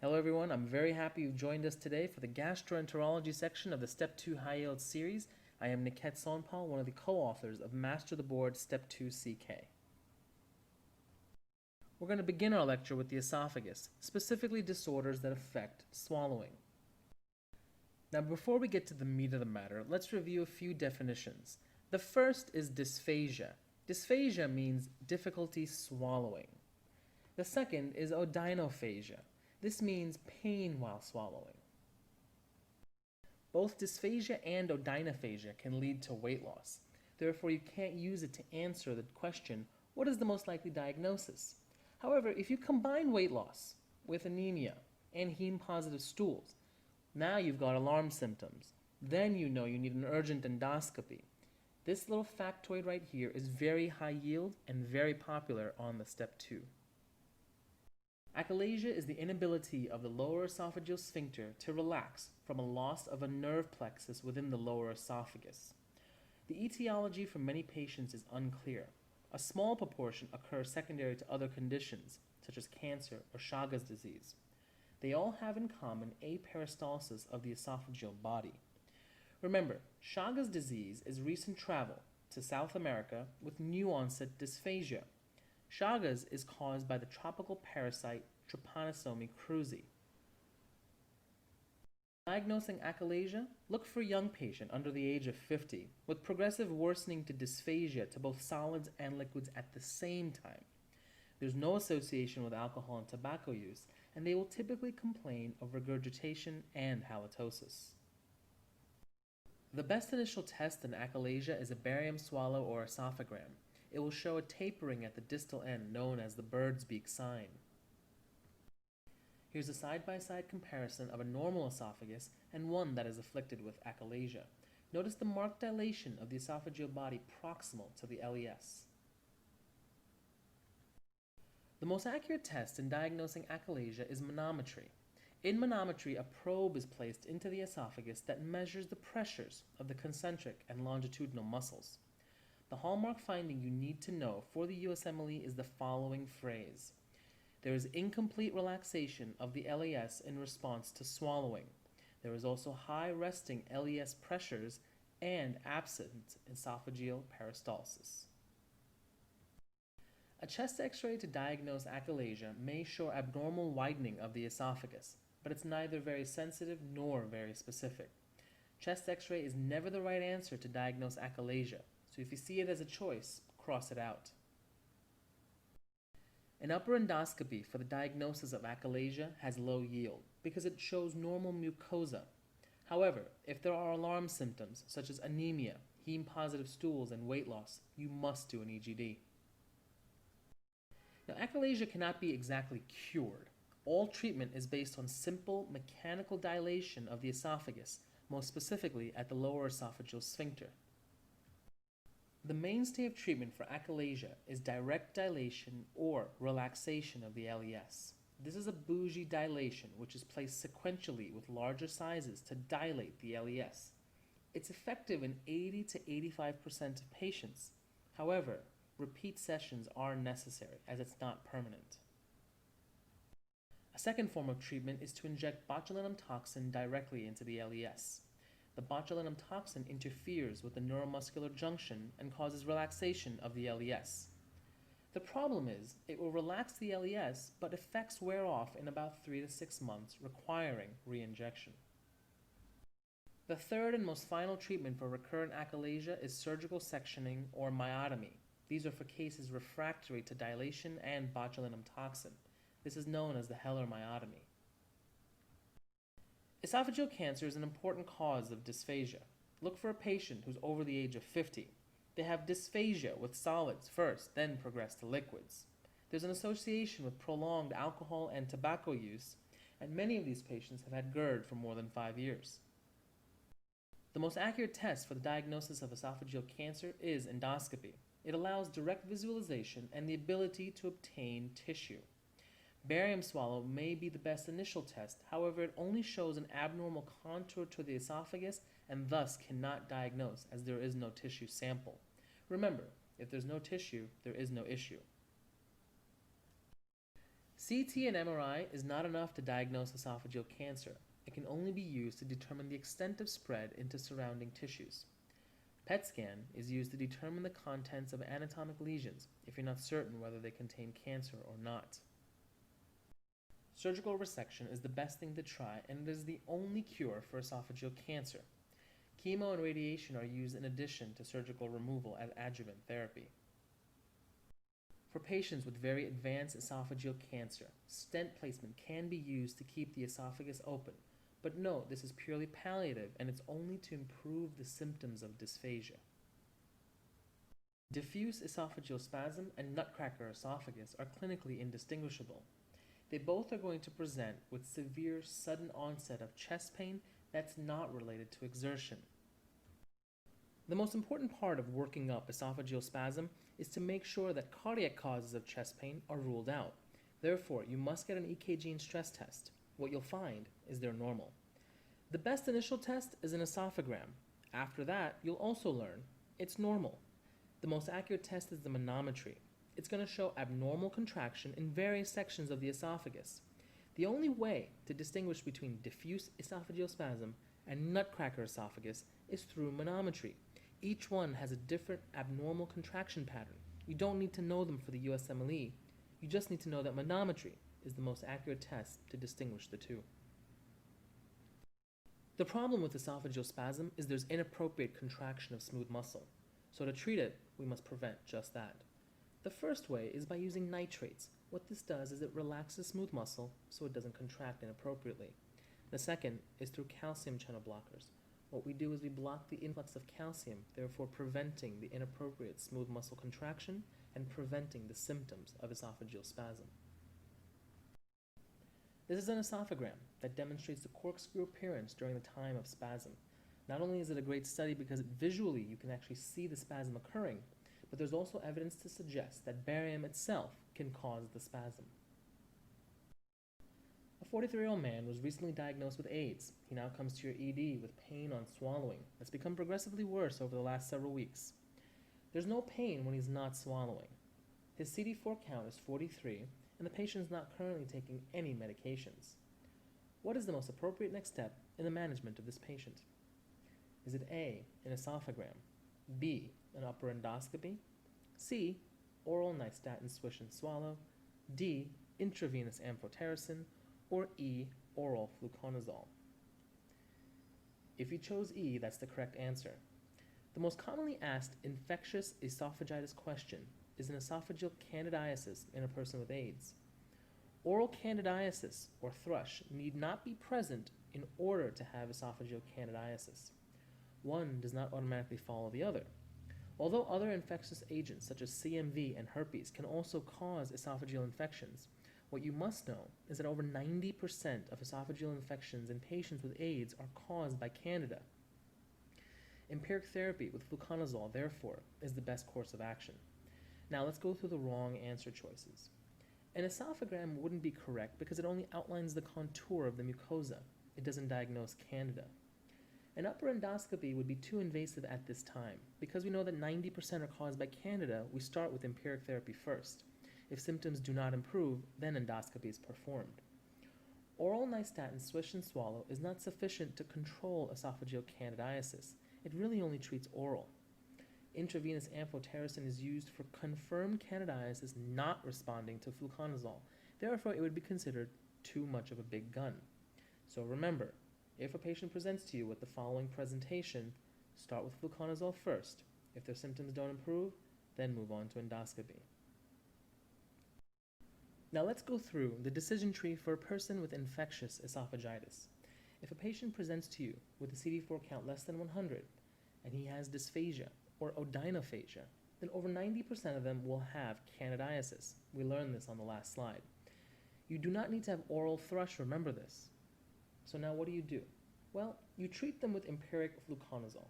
Hello everyone, I'm very happy you've joined us today for the Gastroenterology section of the Step 2 High Yield series. I am Niket Sonpal, one of the co-authors of Master the Board Step 2 CK. We're going to begin our lecture with the esophagus, specifically disorders that affect swallowing. Now before we get to the meat of the matter, let's review a few definitions. The first is dysphagia. Dysphagia means difficulty swallowing. The second is odynophagia. This means pain while swallowing. Both dysphagia and odynophagia can lead to weight loss. Therefore, you can't use it to answer the question, what is the most likely diagnosis? However, if you combine weight loss with anemia and heme-positive stools, now you've got alarm symptoms. Then you know you need an urgent endoscopy. This little factoid right here is very high yield and very popular on the Step 2. Achalasia is the inability of the lower esophageal sphincter to relax from a loss of a nerve plexus within the lower esophagus. The etiology for many patients is unclear. A small proportion occur secondary to other conditions, such as cancer or Chagas disease. They all have in common aperistalsis of the esophageal body. Remember, Chagas disease is recent travel to South America with new onset dysphagia. Chagas is caused by the tropical parasite Trypanosome cruzi. Diagnosing achalasia, look for a young patient under the age of 50 with progressive worsening to dysphagia to both solids and liquids at the same time. There's no association with alcohol and tobacco use, and they will typically complain of regurgitation and halitosis. The best initial test in achalasia is a barium swallow or esophagram. It will show a tapering at the distal end known as the bird's beak sign. Here's a side-by-side comparison of a normal esophagus and one that is afflicted with achalasia. Notice the marked dilation of the esophageal body proximal to the LES. The most accurate test in diagnosing achalasia is manometry. In manometry, a probe is placed into the esophagus that measures the pressures of the concentric and longitudinal muscles. The hallmark finding you need to know for the USMLE is the following phrase. There is incomplete relaxation of the LES in response to swallowing. There is also high resting LES pressures and absent esophageal peristalsis. A chest x-ray to diagnose achalasia may show abnormal widening of the esophagus, but it's neither very sensitive nor very specific. Chest x-ray is never the right answer to diagnose achalasia. So if you see it as a choice, cross it out. An upper endoscopy for the diagnosis of achalasia has low yield because it shows normal mucosa. However, if there are alarm symptoms such as anemia, heme-positive stools, and weight loss, you must do an EGD. Now, achalasia cannot be exactly cured. All treatment is based on simple mechanical dilation of the esophagus, most specifically at the lower esophageal sphincter. The mainstay of treatment for achalasia is direct dilation or relaxation of the LES. This is a bougie dilation which is placed sequentially with larger sizes to dilate the LES. It's effective in 80 to 85% of patients. However, repeat sessions are necessary as it's not permanent. A second form of treatment is to inject botulinum toxin directly into the LES. The botulinum toxin interferes with the neuromuscular junction and causes relaxation of the LES. The problem is, it will relax the LES, but effects wear off in about 3 to 6 months, requiring re-injection. The third and most final treatment for recurrent achalasia is surgical sectioning or myotomy. These are for cases refractory to dilation and botulinum toxin. This is known as the Heller myotomy. Esophageal cancer is an important cause of dysphagia. Look for a patient who's over the age of 50. They have dysphagia with solids first, then progress to liquids. There's an association with prolonged alcohol and tobacco use, and many of these patients have had GERD for more than 5 years. The most accurate test for the diagnosis of esophageal cancer is endoscopy. It allows direct visualization and the ability to obtain tissue. Barium swallow may be the best initial test, however it only shows an abnormal contour to the esophagus and thus cannot diagnose as there is no tissue sample. Remember, if there's no tissue, there is no issue. CT and MRI is not enough to diagnose esophageal cancer. It can only be used to determine the extent of spread into surrounding tissues. PET scan is used to determine the contents of anatomic lesions if you're not certain whether they contain cancer or not. Surgical resection is the best thing to try, and it is the only cure for esophageal cancer. Chemo and radiation are used in addition to surgical removal as adjuvant therapy. For patients with very advanced esophageal cancer, stent placement can be used to keep the esophagus open, but note this is purely palliative and it's only to improve the symptoms of dysphagia. Diffuse esophageal spasm and nutcracker esophagus are clinically indistinguishable. They both are going to present with severe sudden onset of chest pain that's not related to exertion. The most important part of working up esophageal spasm is to make sure that cardiac causes of chest pain are ruled out. Therefore, you must get an EKG and stress test. What you'll find is they're normal. The best initial test is an esophagram. After that, you'll also learn it's normal. The most accurate test is the manometry. It's going to show abnormal contraction in various sections of the esophagus. The only way to distinguish between diffuse esophageal spasm and nutcracker esophagus is through manometry. Each one has a different abnormal contraction pattern. You don't need to know them for the USMLE. You just need to know that manometry is the most accurate test to distinguish the two. The problem with esophageal spasm is there's inappropriate contraction of smooth muscle. So to treat it, we must prevent just that. The first way is by using nitrates. What this does is it relaxes smooth muscle so it doesn't contract inappropriately. The second is through calcium channel blockers. What we do is we block the influx of calcium, therefore preventing the inappropriate smooth muscle contraction and preventing the symptoms of esophageal spasm. This is an esophagram that demonstrates the corkscrew appearance during the time of spasm. Not only is it a great study because visually you can actually see the spasm occurring, but there's also evidence to suggest that barium itself can cause the spasm. A 43-year-old man was recently diagnosed with AIDS. He now comes to your ED with pain on swallowing that's become progressively worse over the last several weeks. There's no pain when he's not swallowing. His CD4 count is 43, and the patient is not currently taking any medications. What is the most appropriate next step in the management of this patient? Is it A, an esophagram, B, an upper endoscopy, C, oral nystatin swish and swallow, D, intravenous amphotericin, or E, oral fluconazole? If you chose E, that's the correct answer. The most commonly asked infectious esophagitis question is an esophageal candidiasis in a person with AIDS. Oral candidiasis, or thrush, need not be present in order to have esophageal candidiasis. One does not automatically follow the other. Although other infectious agents such as CMV and herpes can also cause esophageal infections, what you must know is that over 90% of esophageal infections in patients with AIDS are caused by Candida. Empiric therapy with fluconazole, therefore, is the best course of action. Now let's go through the wrong answer choices. An esophagram wouldn't be correct because it only outlines the contour of the mucosa. It doesn't diagnose Candida. An upper endoscopy would be too invasive at this time. Because we know that 90% are caused by Candida, we start with empiric therapy first. If symptoms do not improve, then endoscopy is performed. Oral nystatin swish and swallow is not sufficient to control esophageal candidiasis. It really only treats oral. Intravenous amphotericin is used for confirmed candidiasis not responding to fluconazole. Therefore, it would be considered too much of a big gun. So remember, if a patient presents to you with the following presentation, start with fluconazole first. If their symptoms don't improve, then move on to endoscopy. Now let's go through the decision tree for a person with infectious esophagitis. If a patient presents to you with a CD4 count less than 100 and he has dysphagia or odynophagia, then over 90% of them will have candidiasis. We learned this on the last slide. You do not need to have oral thrush, remember this. So now what do? Well, you treat them with empiric fluconazole.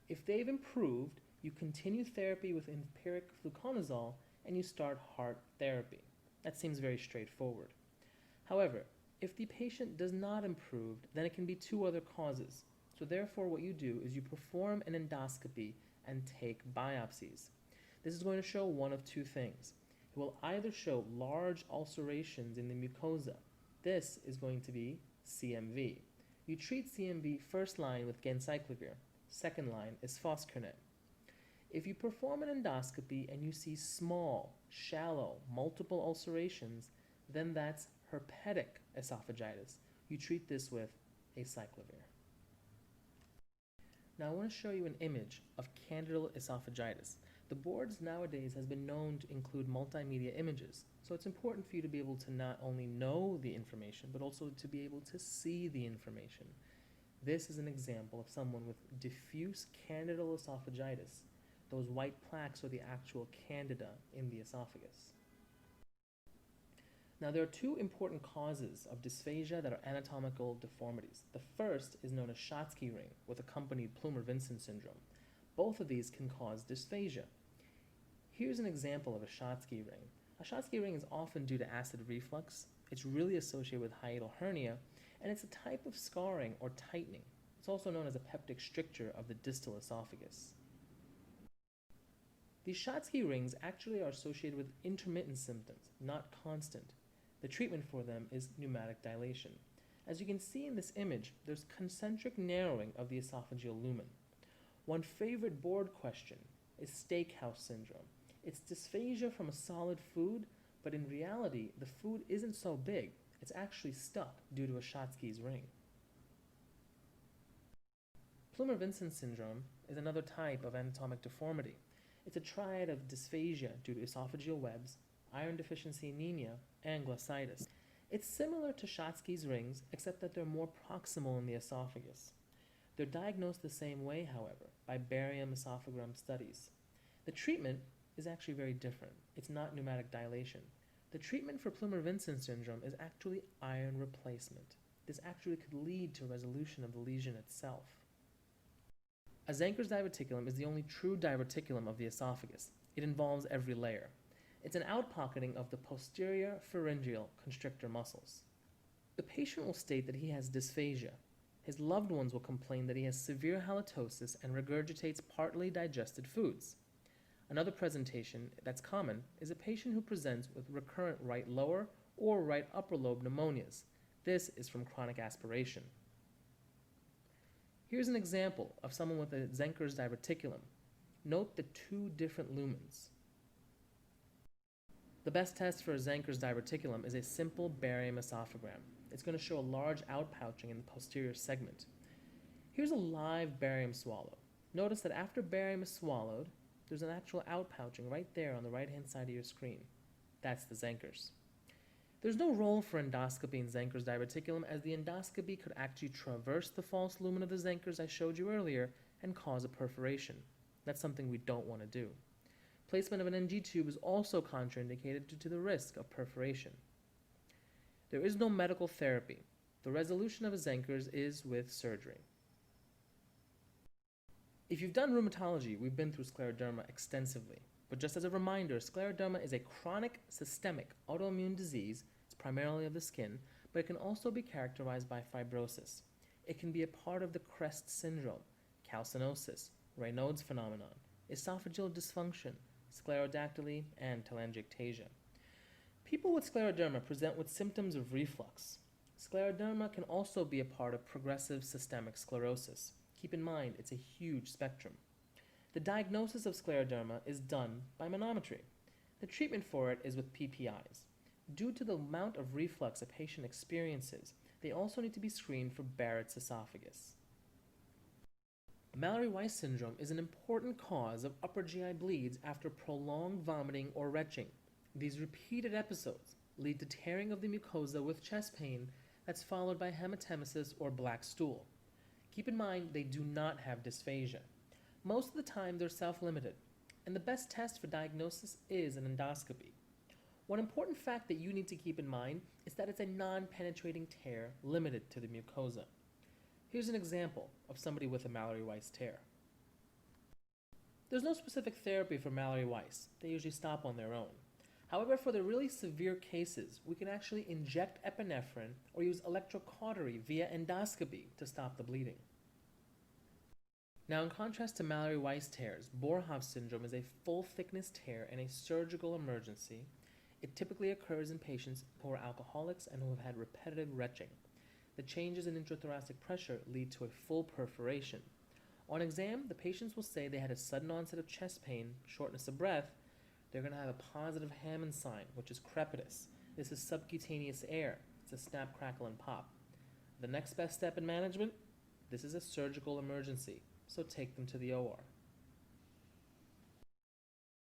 If they've improved, you continue therapy with empiric fluconazole and you start heart therapy. That seems very straightforward. However, if the patient does not improve, then it can be two other causes. So therefore what you do is you perform an endoscopy and take biopsies. This is going to show one of two things. It will either show large ulcerations in the mucosa. This is going to be CMV. You treat CMV first line with ganciclovir. Second line is foscarnet. If you perform an endoscopy and you see small, shallow, multiple ulcerations, then that's herpetic esophagitis. You treat this with acyclovir. Now I want to show you an image of candidal esophagitis. The boards nowadays has been known to include multimedia images, so it's important for you to be able to not only know the information, but also to be able to see the information. This is an example of someone with diffuse candidal esophagitis. Those white plaques are the actual candida in the esophagus. Now, there are two important causes of dysphagia that are anatomical deformities. The first is known as Schatzki ring with accompanied Plumer-Vinson syndrome. Both of these can cause dysphagia. Here's an example of a Schatzki ring. A Schatzki ring is often due to acid reflux. It's really associated with hiatal hernia, and it's a type of scarring or tightening. It's also known as a peptic stricture of the distal esophagus. These Schatzki rings actually are associated with intermittent symptoms, not constant. The treatment for them is pneumatic dilation. As you can see in this image, there's concentric narrowing of the esophageal lumen. One favorite board question is steakhouse syndrome. It's dysphagia from a solid food, but in reality, the food isn't so big. It's actually stuck due to a Schatzki's ring. Plumer-Vinson syndrome is another type of anatomic deformity. It's a triad of dysphagia due to esophageal webs, iron deficiency anemia, and glossitis. It's similar to Schatzki's rings, except that they're more proximal in the esophagus. They're diagnosed the same way, however, by barium esophagram studies. The treatment is actually very different. It's not pneumatic dilation. The treatment for Plumer-Vinson syndrome is actually iron replacement. This actually could lead to resolution of the lesion itself. A Zenker's diverticulum is the only true diverticulum of the esophagus. It involves every layer. It's an outpocketing of the posterior pharyngeal constrictor muscles. The patient will state that he has dysphagia. His loved ones will complain that he has severe halitosis and regurgitates partly digested foods. Another presentation that's common is a patient who presents with recurrent right lower or right upper lobe pneumonias. This is from chronic aspiration. Here's an example of someone with a Zenker's diverticulum. Note the two different lumens. The best test for a Zenker's diverticulum is a simple barium esophagram. It's going to show a large outpouching in the posterior segment. Here's a live barium swallow. Notice that after barium is swallowed, there's an actual outpouching right there on the right-hand side of your screen. That's the Zenker's. There's no role for endoscopy in Zenker's diverticulum, as the endoscopy could actually traverse the false lumen of the Zenker's I showed you earlier and cause a perforation. That's something we don't want to do. Placement of an NG tube is also contraindicated due to the risk of perforation. There is no medical therapy. The resolution of a Zenker's is with surgery. If you've done rheumatology, we've been through scleroderma extensively. But just as a reminder, scleroderma is a chronic systemic autoimmune disease. It's primarily of the skin, but it can also be characterized by fibrosis. It can be a part of the CREST syndrome, calcinosis, Raynaud's phenomenon, esophageal dysfunction, sclerodactyly, and telangiectasia. People with scleroderma present with symptoms of reflux. Scleroderma can also be a part of progressive systemic sclerosis. Keep in mind, it's a huge spectrum. The diagnosis of scleroderma is done by manometry. The treatment for it is with PPIs. Due to the amount of reflux a patient experiences, they also need to be screened for Barrett's esophagus. Mallory-Weiss syndrome is an important cause of upper GI bleeds after prolonged vomiting or retching. These repeated episodes lead to tearing of the mucosa with chest pain that's followed by hematemesis or black stool. Keep in mind, they do not have dysphagia. Most of the time, they're self-limited, and the best test for diagnosis is an endoscopy. One important fact that you need to keep in mind is that it's a non-penetrating tear limited to the mucosa. Here's an example of somebody with a Mallory-Weiss tear. There's no specific therapy for Mallory-Weiss. They usually stop on their own. However, for the really severe cases, we can actually inject epinephrine or use electrocautery via endoscopy to stop the bleeding. Now, in contrast to Mallory-Weiss tears, Boerhaave syndrome is a full-thickness tear and a surgical emergency. It typically occurs in patients who are alcoholics and who have had repetitive retching. The changes in intrathoracic pressure lead to a full perforation. On exam, the patients will say they had a sudden onset of chest pain, shortness of breath. They're going to have a positive Hammond sign, which is crepitus. This is subcutaneous air. It's a snap, crackle, and pop. The next best step in management, this is a surgical emergency, so take them to the OR.